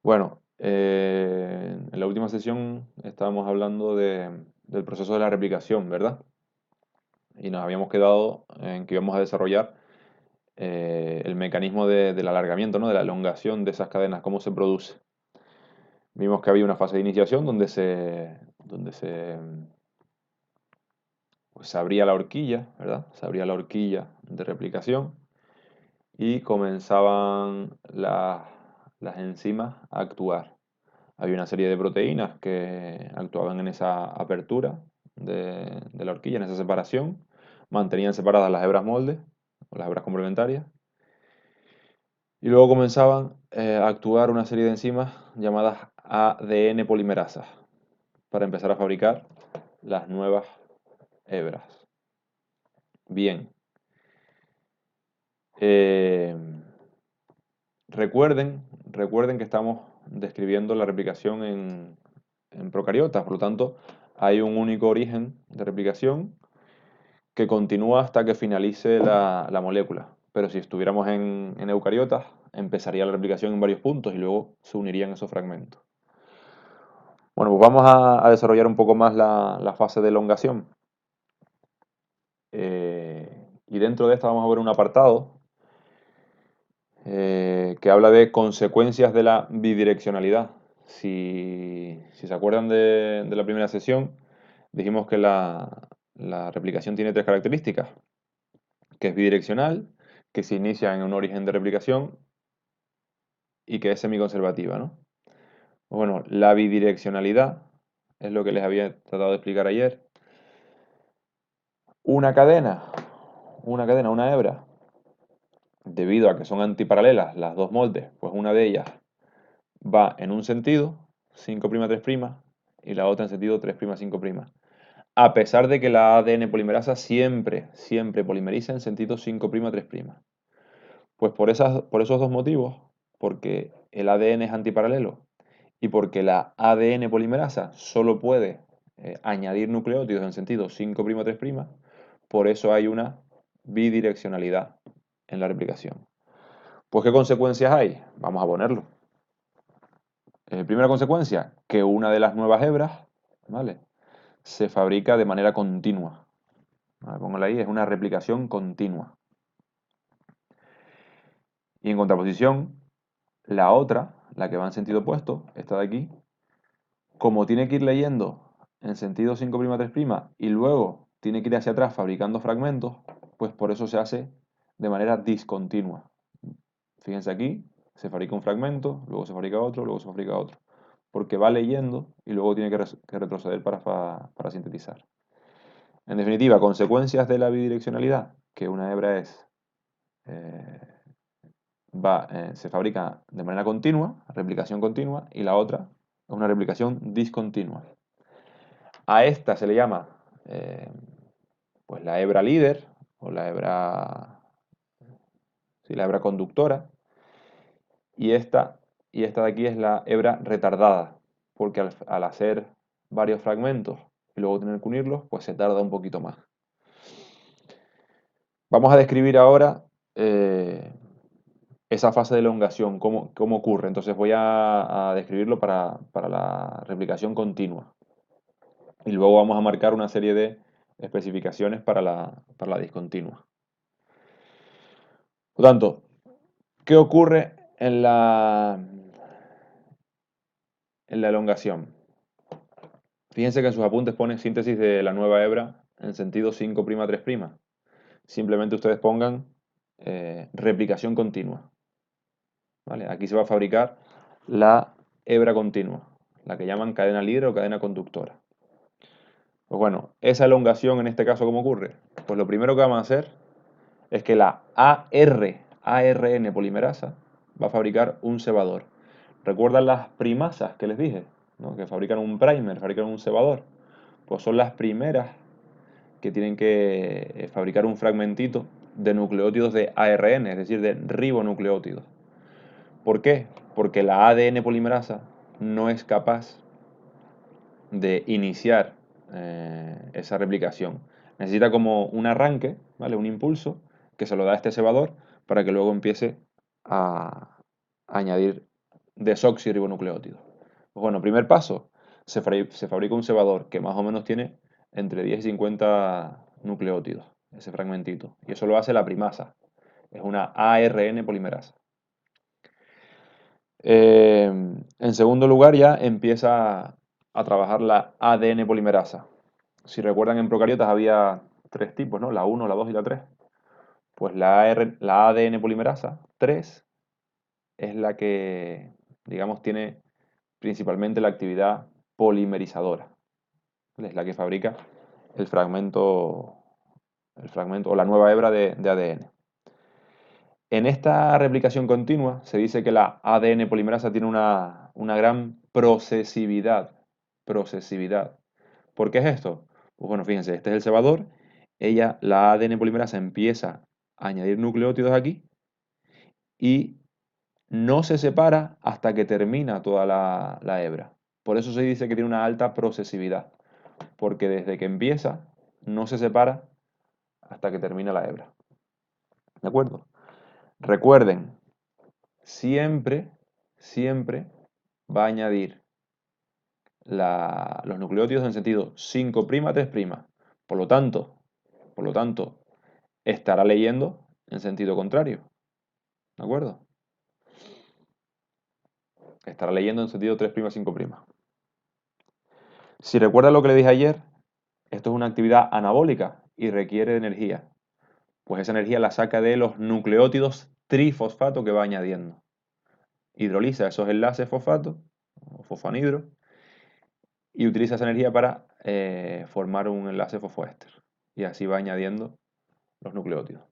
Bueno, en la última sesión estábamos hablando del proceso de la replicación, ¿verdad? Y nos habíamos quedado en que íbamos a desarrollar el mecanismo del alargamiento, ¿no? De la elongación de esas cadenas, cómo se produce. Vimos que había una fase de iniciación pues, se abría la horquilla, ¿verdad? Se abría la horquilla de replicación y comenzaban las enzimas a actuar. Había una serie de proteínas que actuaban en esa apertura de la horquilla, en esa separación, mantenían separadas las hebras moldes o las hebras complementarias, y luego comenzaban a actuar una serie de enzimas llamadas ADN polimerasas para empezar a fabricar las nuevas hebras. Bien, eh, recuerden que estamos describiendo la replicación en procariotas, por lo tanto, hay un único origen de replicación que continúa hasta que finalice la molécula. Pero si estuviéramos en eucariotas, empezaría la replicación en varios puntos y luego se unirían esos fragmentos. Bueno, pues vamos a desarrollar un poco más la fase de elongación. Y dentro de esta vamos a ver un apartado que habla de consecuencias de la bidireccionalidad. Si se acuerdan de la primera sesión, dijimos que la replicación tiene tres características, que es bidireccional, que se inicia en un origen de replicación y que es semiconservativa, ¿no? Bueno, la bidireccionalidad es lo que les había tratado de explicar ayer. Una cadena, una hebra, debido a que son antiparalelas las dos moldes, pues una de ellas va en un sentido, 5' 3', y la otra en sentido 3', 5'. A pesar de que la ADN polimerasa siempre polimeriza en sentido 5', 3'. Pues por esos dos motivos, porque el ADN es antiparalelo y porque la ADN polimerasa solo puede añadir nucleótidos en sentido 5', 3', por eso hay una bidireccionalidad en la replicación. Pues, ¿qué consecuencias hay? Vamos a ponerlo. Primera consecuencia, que una de las nuevas hebras, ¿vale?, se fabrica de manera continua. Vale, póngala ahí, es una replicación continua. Y en contraposición, la otra, la que va en sentido opuesto, esta de aquí, como tiene que ir leyendo en sentido 5', 3', y luego tiene que ir hacia atrás fabricando fragmentos, pues por eso se hace de manera discontinua. Fíjense aquí, se fabrica un fragmento, luego se fabrica otro, luego se fabrica otro. Porque va leyendo y luego tiene que retroceder para sintetizar. En definitiva, consecuencias de la bidireccionalidad, que una hebra eh, se fabrica de manera continua, replicación continua, y la otra es una replicación discontinua. A esta se le llama pues la hebra líder o la hebra conductora, y esta de aquí es la hebra retardada, porque al hacer varios fragmentos y luego tener que unirlos, pues se tarda un poquito más. Vamos a describir ahora esa fase de elongación, cómo ocurre. Entonces voy a describirlo para la replicación continua. Y luego vamos a marcar una serie de especificaciones para la discontinua. Por lo tanto, ¿qué ocurre en la elongación? Fíjense que en sus apuntes pone síntesis de la nueva hebra en sentido 5', 3'. Simplemente ustedes pongan replicación continua. ¿Vale? Aquí se va a fabricar la hebra continua, la que llaman cadena líder o cadena conductora. Pues bueno, esa elongación en este caso, ¿cómo ocurre? Pues lo primero que vamos a hacer es que la ARN polimerasa va a fabricar un cebador. ¿Recuerdan las primasas que les dije? ¿No? Que fabrican un primer, fabrican un cebador. Pues son las primeras que tienen que fabricar un fragmentito de nucleótidos de ARN, es decir, de ribonucleótidos. ¿Por qué? Porque la ADN polimerasa no es capaz de iniciar esa replicación. Necesita como un arranque, ¿vale? Un impulso que se lo da a este cebador para que luego empiece a añadir desoxirribonucleótidos. Pues bueno, primer paso, se fabrica un cebador que más o menos tiene entre 10 y 50 nucleótidos, ese fragmentito. Y eso lo hace la primasa, es una ARN polimerasa. En segundo lugar ya empieza a trabajar la ADN polimerasa. Si recuerdan, en procariotas había tres tipos, ¿no? La 1, la 2 y la 3. Pues la ADN polimerasa 3 es la que, digamos, tiene principalmente la actividad polimerizadora. Es la que fabrica el fragmento, o la nueva hebra de ADN. En esta replicación continua se dice que la ADN polimerasa tiene una gran procesividad. Procesividad. ¿Por qué es esto? Pues bueno, fíjense, este es el cebador. La ADN polimerasa empieza a añadir nucleótidos aquí y no se separa hasta que termina toda la hebra. Por eso se dice que tiene una alta procesividad, porque desde que empieza no se separa hasta que termina la hebra. ¿De acuerdo? Recuerden, siempre, siempre va a añadir los nucleótidos en sentido 5' a 3'. Por lo tanto, estará leyendo en sentido contrario. ¿De acuerdo? Estará leyendo en sentido 3', 5'. Si recuerda lo que le dije ayer, esto es una actividad anabólica y requiere de energía. Pues esa energía la saca de los nucleótidos trifosfato que va añadiendo. Hidroliza esos enlaces fosfato, o fosfanhidro, y utiliza esa energía para formar un enlace fosfoéster. Y así va añadiendo los nucleótidos.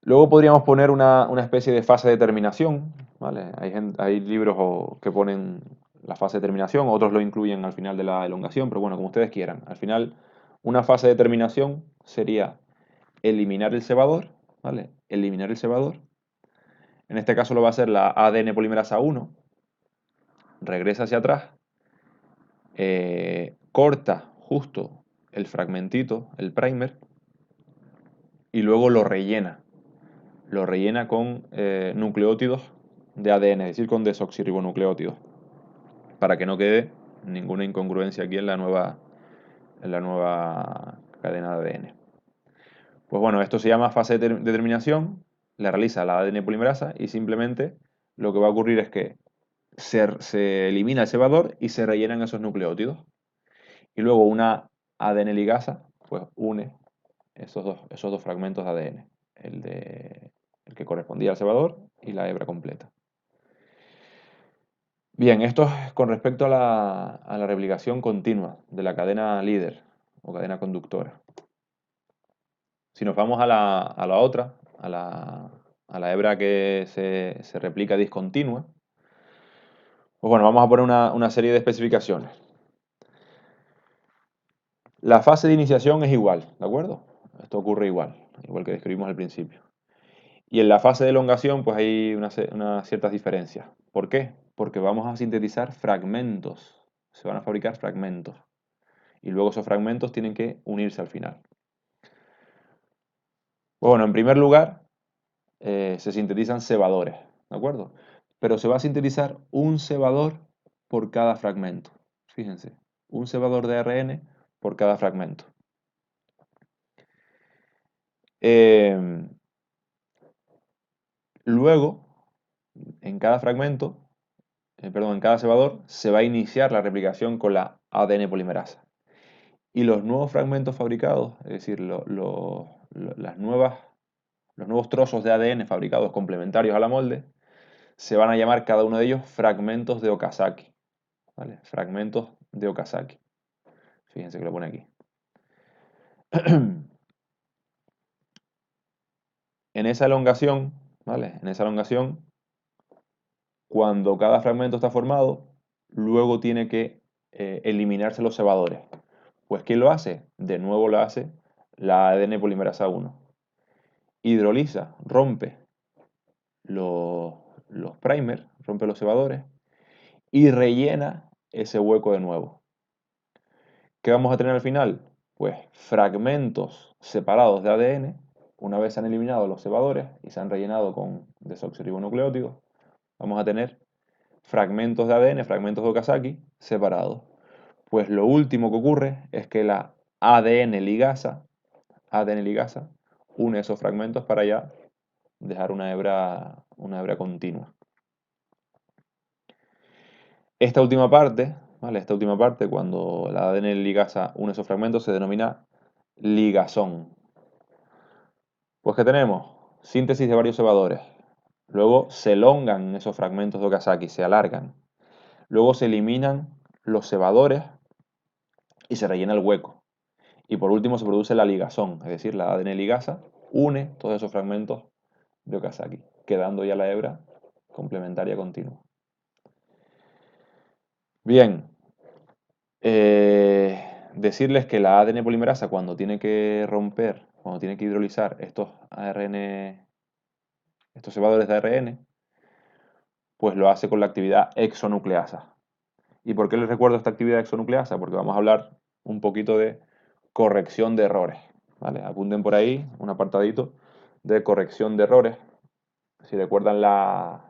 Luego podríamos poner una especie de fase de terminación, ¿vale? Hay libros que ponen la fase de terminación, otros lo incluyen al final de la elongación, pero bueno, como ustedes quieran. Al final, una fase de terminación sería eliminar el cebador, ¿vale? Eliminar el cebador. En este caso lo va a hacer la ADN polimerasa 1, regresa hacia atrás, corta justo el fragmentito, el primer, y luego lo rellena. Lo rellena con nucleótidos de ADN, es decir, con desoxirribonucleótidos, para que no quede ninguna incongruencia aquí en la nueva cadena de ADN. Pues bueno, esto se llama fase de terminación, la realiza la ADN polimerasa y simplemente lo que va a ocurrir es que se elimina el cebador y se rellenan esos nucleótidos. Y luego una ADN ligasa pues une esos dos fragmentos de ADN, el que correspondía al cebador y la hebra completa. Bien, esto es con respecto a la replicación continua de la cadena líder o cadena conductora. Si nos vamos a la otra, a la hebra que se replica discontinua, pues bueno, vamos a poner una serie de especificaciones. La fase de iniciación es igual, ¿de acuerdo? Esto ocurre igual que describimos al principio. Y en la fase de elongación, pues hay unas ciertas diferencias. ¿Por qué? Porque vamos a sintetizar fragmentos. Se van a fabricar fragmentos. Y luego esos fragmentos tienen que unirse al final. Bueno, en primer lugar, se sintetizan cebadores, ¿de acuerdo? Pero se va a sintetizar un cebador por cada fragmento. Fíjense, un cebador de ARN por cada fragmento. Luego, en cada fragmento, en cada cebador, se va a iniciar la replicación con la ADN polimerasa. Y los nuevos fragmentos fabricados, es decir, los nuevos trozos de ADN fabricados complementarios a la molde, se van a llamar cada uno de ellos fragmentos de Okazaki. ¿Vale? Fragmentos de Okazaki. Fíjense que lo pone aquí. En esa elongación, ¿vale? En esa elongación, cuando cada fragmento está formado, luego tiene que eliminarse los cebadores. Pues ¿quién lo hace? De nuevo lo hace la ADN polimerasa 1. Hidroliza, rompe los primers, rompe los cebadores y rellena ese hueco de nuevo. ¿Qué vamos a tener al final? Pues fragmentos separados de ADN, una vez se han eliminado los cebadores y se han rellenado con desoxirribonucleótidos, vamos a tener fragmentos de ADN, fragmentos de Okazaki separados. Pues lo último que ocurre es que la ADN ligasa une esos fragmentos para ya dejar una hebra continua. Esta última parte, ¿vale? Esta última parte, cuando la ADN ligasa une esos fragmentos, se denomina ligazón. Pues ¿qué tenemos? Síntesis de varios cebadores. Luego se elongan esos fragmentos de Okazaki, se alargan. Luego se eliminan los cebadores y se rellena el hueco. Y por último se produce la ligazón, es decir, la ADN ligasa une todos esos fragmentos de Okazaki, quedando ya la hebra complementaria continua. Bien, decirles que la ADN polimerasa cuando tiene que romper, cuando tiene que hidrolizar estos ARN, estos cebadores de ARN, pues lo hace con la actividad exonucleasa. ¿Y por qué les recuerdo esta actividad exonucleasa? Porque vamos a hablar un poquito de corrección de errores. ¿Vale? Apunten por ahí un apartadito de corrección de errores. Si recuerdan las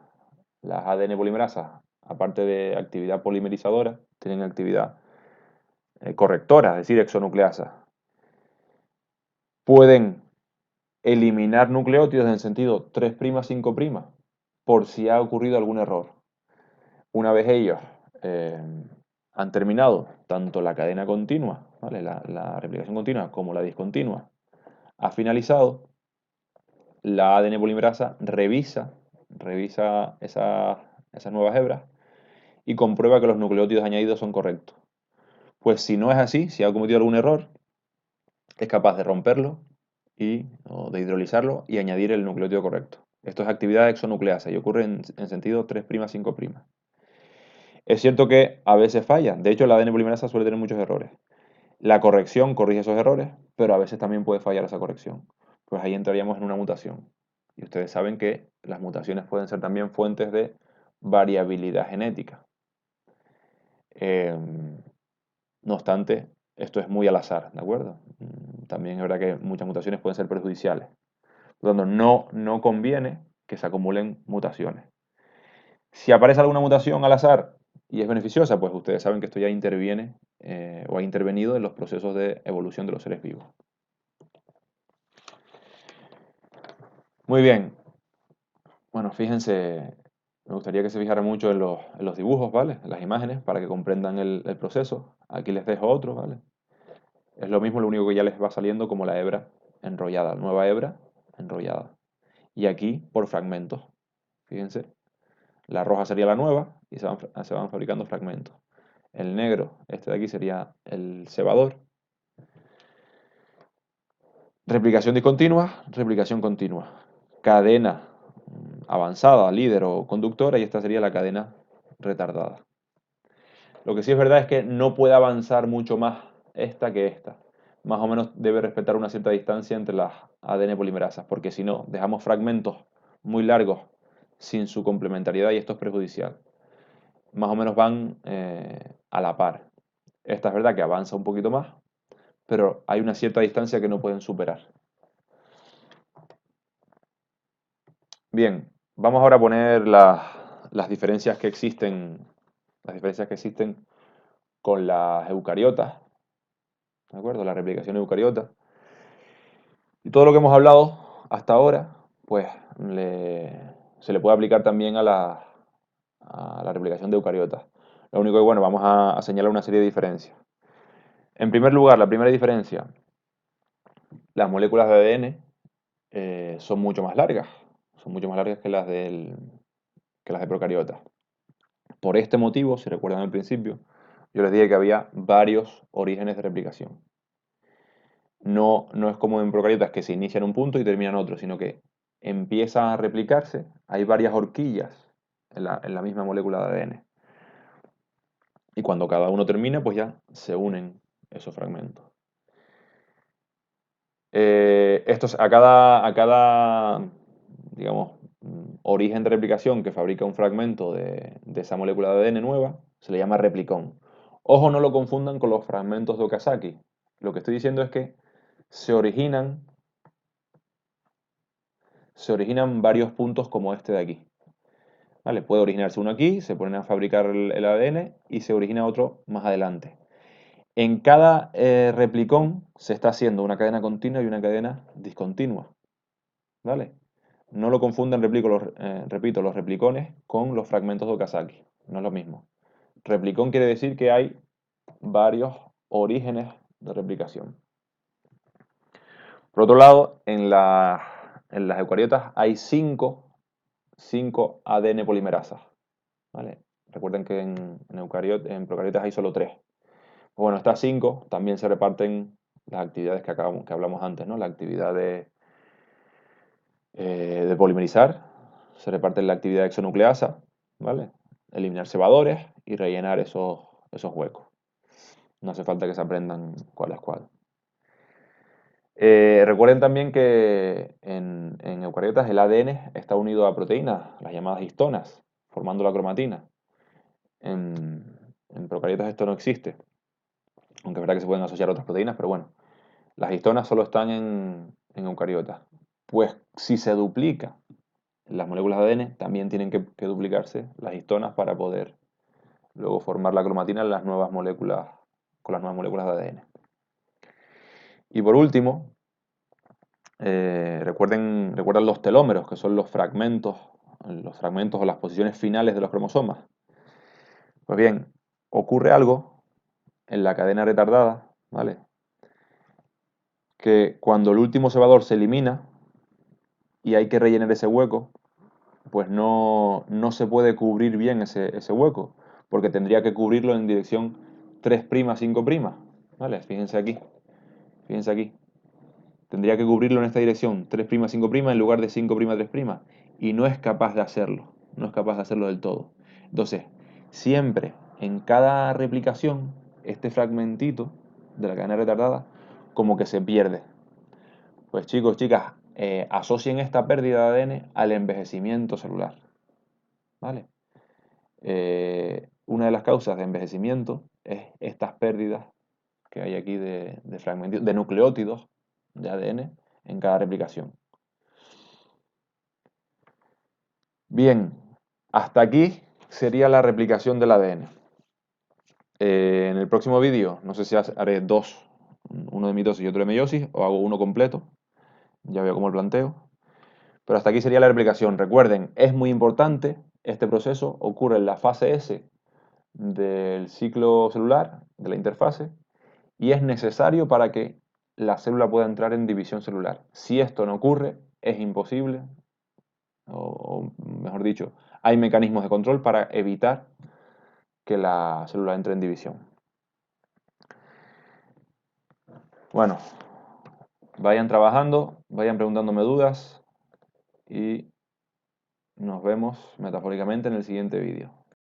ADN polimerasas, aparte de actividad polimerizadora, tienen actividad correctora, es decir, exonucleasa. Pueden eliminar nucleótidos en el sentido 3', 5', por si ha ocurrido algún error. Una vez ellos han terminado tanto la cadena continua, ¿vale? la replicación continua, como la discontinua, ha finalizado, la ADN polimerasa revisa esas nuevas hebras y comprueba que los nucleótidos añadidos son correctos. Pues si no es así, si ha cometido algún error, es capaz de romperlo o de hidrolizarlo y añadir el nucleótido correcto. Esto es actividad exonucleasa y ocurre en sentido 3', 5'. Es cierto que a veces falla, de hecho la ADN polimerasa suele tener muchos errores. La corrección corrige esos errores, pero a veces también puede fallar esa corrección. Pues ahí entraríamos en una mutación. Y ustedes saben que las mutaciones pueden ser también fuentes de variabilidad genética. No obstante, esto es muy al azar, ¿de acuerdo? También es verdad que muchas mutaciones pueden ser perjudiciales. Por lo tanto, no conviene que se acumulen mutaciones. Si aparece alguna mutación al azar y es beneficiosa, pues ustedes saben que esto ya interviene o ha intervenido en los procesos de evolución de los seres vivos. Muy bien. Bueno, fíjense, me gustaría que se fijaran mucho en los dibujos, ¿vale? En las imágenes, para que comprendan el proceso. Aquí les dejo otro, ¿vale? Es lo mismo, lo único que ya les va saliendo como la hebra enrollada, nueva hebra enrollada. Y aquí por fragmentos. Fíjense, la roja sería la nueva y se van fabricando fragmentos. El negro, este de aquí sería el cebador. Replicación discontinua, replicación continua. Cadena avanzada, líder o conductora, y esta sería la cadena retardada. Lo que sí es verdad es que no puede avanzar mucho más esta que esta. Más o menos debe respetar una cierta distancia entre las ADN polimerasas, porque si no, dejamos fragmentos muy largos sin su complementariedad y esto es perjudicial. Más o menos van a la par. Esta es verdad que avanza un poquito más, pero hay una cierta distancia que no pueden superar. Bien, vamos ahora a poner las diferencias que existen, con las eucariotas, ¿de acuerdo? La replicación eucariota. Y todo lo que hemos hablado hasta ahora, pues se le puede aplicar también a la replicación de eucariotas. Lo único que, bueno, vamos a señalar una serie de diferencias. En primer lugar, la primera diferencia, las moléculas de ADN son mucho más largas que las de procariotas. Por este motivo, si recuerdan al principio, yo les dije que había varios orígenes de replicación. No es como en procariotas que se inicia en un punto y termina en otro, sino que empieza a replicarse, hay varias horquillas en la misma molécula de ADN. Y cuando cada uno termina, pues ya se unen esos fragmentos. A cada, digamos, origen de replicación que fabrica un fragmento de esa molécula de ADN nueva, se le llama replicón. Ojo, no lo confundan con los fragmentos de Okazaki. Lo que estoy diciendo es que se originan varios puntos como este de aquí. ¿Vale? Puede originarse uno aquí, se ponen a fabricar el ADN y se origina otro más adelante. En cada replicón se está haciendo una cadena continua y una cadena discontinua. ¿Vale? No lo confundan, repito, los replicones con los fragmentos de Okazaki. No es lo mismo. Replicón quiere decir que hay varios orígenes de replicación. Por otro lado, en las eucariotas hay 5 ADN polimerasas. ¿Vale? Recuerden que en procariotas hay solo 3. Bueno, estas 5 también se reparten las actividades que hablamos antes, ¿no? La actividad de polimerizar, se reparten la actividad exonucleasa, ¿vale? Eliminar cebadores y rellenar esos huecos. No hace falta que se aprendan cuál es cuál. Recuerden también que en eucariotas el ADN está unido a proteínas, las llamadas histonas, formando la cromatina. En procariotas esto no existe, aunque es verdad que se pueden asociar otras proteínas, pero bueno, las histonas solo están en eucariotas. Pues si se duplica las moléculas de ADN, también tienen que duplicarse las histonas para poder luego formar la cromatina en las nuevas moléculas, con las nuevas moléculas de ADN. Y por último, recuerden los telómeros, que son los fragmentos o las posiciones finales de los cromosomas. Pues bien, ocurre algo en la cadena retardada, ¿vale? Que cuando el último cebador se elimina y hay que rellenar ese hueco, pues no se puede cubrir bien ese hueco, porque tendría que cubrirlo en dirección 3', 5', ¿vale? Fíjense aquí. Tendría que cubrirlo en esta dirección, 3', 5', en lugar de 5', 3', y no es capaz de hacerlo, no es capaz de hacerlo del todo. Entonces, siempre, en cada replicación, este fragmentito de la cadena retardada, como que se pierde. Pues chicos, chicas, asocien esta pérdida de ADN al envejecimiento celular, ¿vale? Una de las causas de envejecimiento es estas pérdidas que hay aquí de nucleótidos de ADN en cada replicación. Bien, hasta aquí sería la replicación del ADN. En el próximo vídeo, no sé si haré dos, uno de mitosis y otro de meiosis, o hago uno completo, ya veo cómo el planteo. Pero hasta aquí sería la replicación. Recuerden, es muy importante, este proceso ocurre en la fase S del ciclo celular, de la interfase, y es necesario para que la célula pueda entrar en división celular. Si esto no ocurre, es imposible, o mejor dicho, hay mecanismos de control para evitar que la célula entre en división. Bueno, vayan trabajando, vayan preguntándome dudas y nos vemos metafóricamente en el siguiente vídeo.